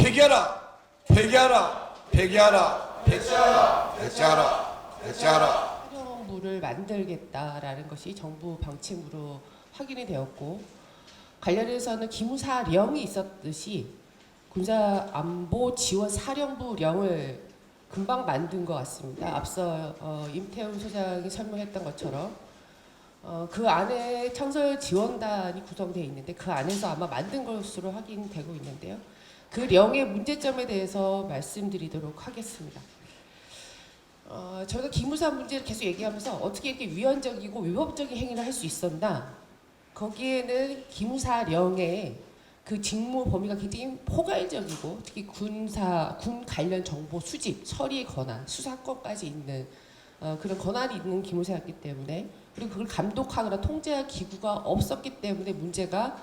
폐기하라, 폐기하라, 폐기하라, 폐지하라, 폐지하라, 폐지하라. 사령부를 만들겠다라는 것이 정부 방침으로 확인이 되었고, 관련해서는 기무사령이 있었듯이 군사안보지원사령부령을 금방 만든 것 같습니다. 앞서 임태훈 소장이 설명했던 것처럼 그 안에 청설지원단이 구성되어 있는데 그 안에서 아마 만든 것으로 확인되고 있는데요. 그 령의 문제점에 대해서 말씀드리도록 하겠습니다. 저희가 기무사 문제를 계속 얘기하면서 어떻게 이렇게 위헌적이고 위법적인 행위를 할 수 있었나, 거기에는 기무사령의 그 직무 범위가 굉장히 포괄적이고 특히 군 관련 정보 수집, 처리의 권한, 수사권까지 있는 그런 권한이 있는 기무사였기 때문에, 그리고 그걸 감독하거나 통제할 기구가 없었기 때문에 문제가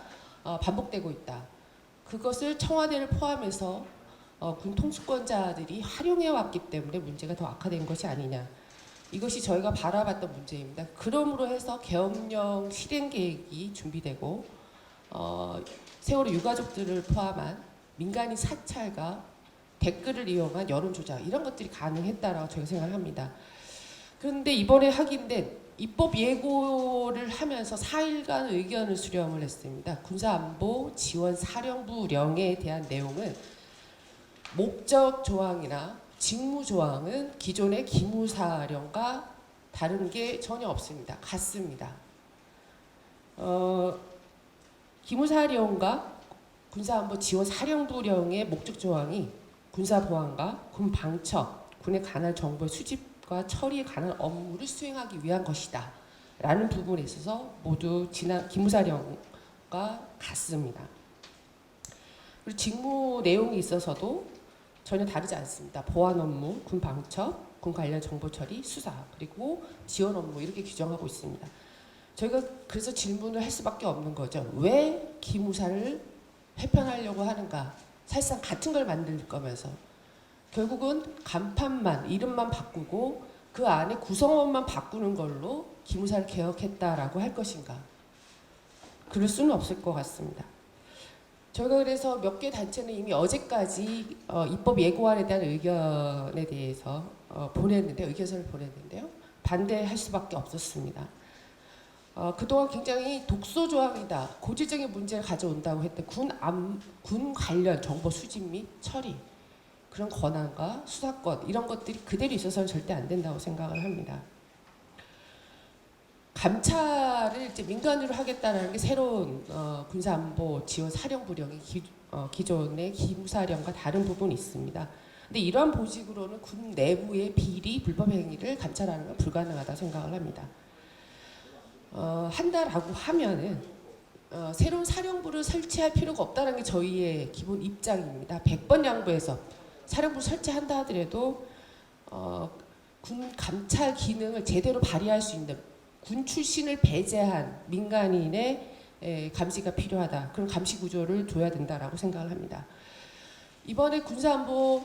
반복되고 있다. 그것을 청와대를 포함해서 군 통수권자들이 활용해 왔기 때문에 문제가 더 악화된 것이 아니냐. 이것이 저희가 바라봤던 문제입니다. 그러므로 해서 계엄령 실행 계획이 준비되고 세월호 유가족들을 포함한 민간인 사찰과 댓글을 이용한 여론 조작, 이런 것들이 가능했다라고 저희가 생각합니다. 그런데 이번에 확인된 입법 예고를 하면서 4일간 의견을 수렴을 했습니다. 군사안보지원사령부령에 대한 내용은 목적 조항이나 직무 조항은 기존의 기무사령과 다른 게 전혀 없습니다. 같습니다. 기무사령과 군사안보지원사령부령의 목적 조항이 군사보안과 군방첩, 군에 관한 정보의 수집과 처리에 관한 업무를 수행하기 위한 것이다 라는 부분에 있어서 모두 기무사령과 같습니다. 그리고 직무 내용이 있어서도 전혀 다르지 않습니다. 보안 업무, 군 방첩, 군 관련 정보 처리, 수사, 그리고 지원 업무, 이렇게 규정하고 있습니다. 저희가 그래서 질문을 할 수밖에 없는 거죠. 왜 기무사를 회편하려고 하는가? 사실상 같은 걸 만들 거면서 결국은 간판만, 이름만 바꾸고 그 안에 구성원만 바꾸는 걸로 기무사를 개혁했다라고 할 것인가? 그럴 수는 없을 것 같습니다. 저희가 그래서 몇 개 단체는 이미 어제까지 입법 예고안에 대한 의견에 대해서 의견서를 보냈는데요. 반대할 수밖에 없었습니다. 그동안 굉장히 독소 조항이다, 고질적인 문제를 가져온다고 했던 군 관련 정보 수집 및 처리, 그런 권한과 수사권, 이런 것들이 그대로 있어서는 절대 안 된다고 생각을 합니다. 감찰을 이제 민간으로 하겠다는 게 새로운 군사안보지원사령부령의 기존의 기무사령과 다른 부분이 있습니다. 근데 이러한 보직으로는 군 내부의 비리, 불법 행위를 감찰하는 건 불가능하다 생각을 합니다. 한다라고 하면은 새로운 사령부를 설치할 필요가 없다는 게 저희의 기본 입장입니다. 100번 양보해서 사령부 설치한다 하더라도 군 감찰 기능을 제대로 발휘할 수 있는 군 출신을 배제한 민간인의 감시가 필요하다. 그런 감시 구조를 둬야 된다라고 생각을 합니다. 이번에 군사안보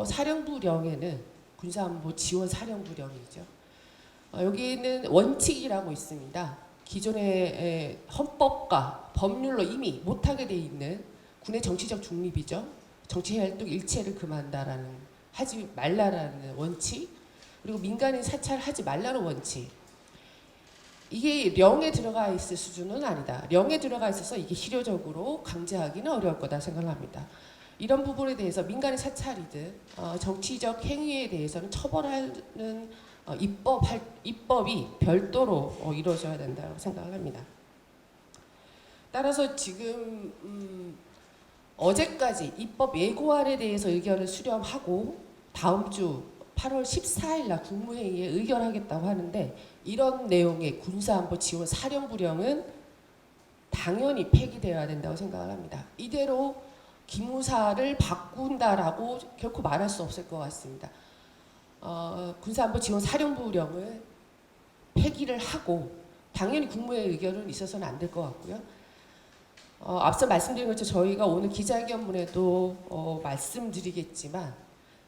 사령부령에는 군사안보 지원 사령부령이죠. 여기는 원칙이라고 있습니다. 기존의 헌법과 법률로 이미 못하게 돼 있는 군의 정치적 중립이죠. 정치활동 일체를 금한다라는, 하지 말라라는 원칙, 그리고 민간인 사찰하지 말라는 원칙. 이게 령에 들어가 있을 수준은 아니다. 령에 들어가 있어서 이게 실효적으로 강제하기는 어려울 거다 생각합니다. 이런 부분에 대해서 민간인 사찰이든 정치적 행위에 대해서는 처벌하는 입법이 별도로 이루어져야 된다고 생각을 합니다. 따라서 지금 어제까지 입법 예고안에 대해서 의견을 수렴하고 다음 주 8월 14일 날 국무회의에 의결하겠다고 하는데, 이런 내용의 군사안보지원사령부령은 당연히 폐기되어야 된다고 생각을 합니다. 이대로 기무사를 바꾼다라고 결코 말할 수 없을 것 같습니다. 군사안보지원사령부령을 폐기를 하고 당연히 국무회의 의견은 있어서는 안 될 것 같고요. 앞서 말씀드린 것처럼 저희가 오늘 기자회견문에도 말씀드리겠지만,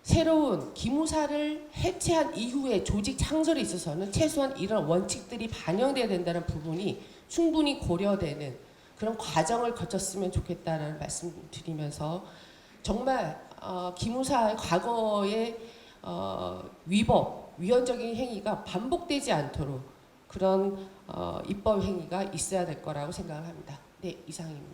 새로운 기무사를 해체한 이후에 조직 창설에 있어서는 최소한 이런 원칙들이 반영돼야 된다는 부분이 충분히 고려되는 그런 과정을 거쳤으면 좋겠다는 말씀 드리면서 정말 기무사의 과거의 위헌적인 행위가 반복되지 않도록 그런 입법 행위가 있어야 될 거라고 생각을 합니다. 네, 이상입니다.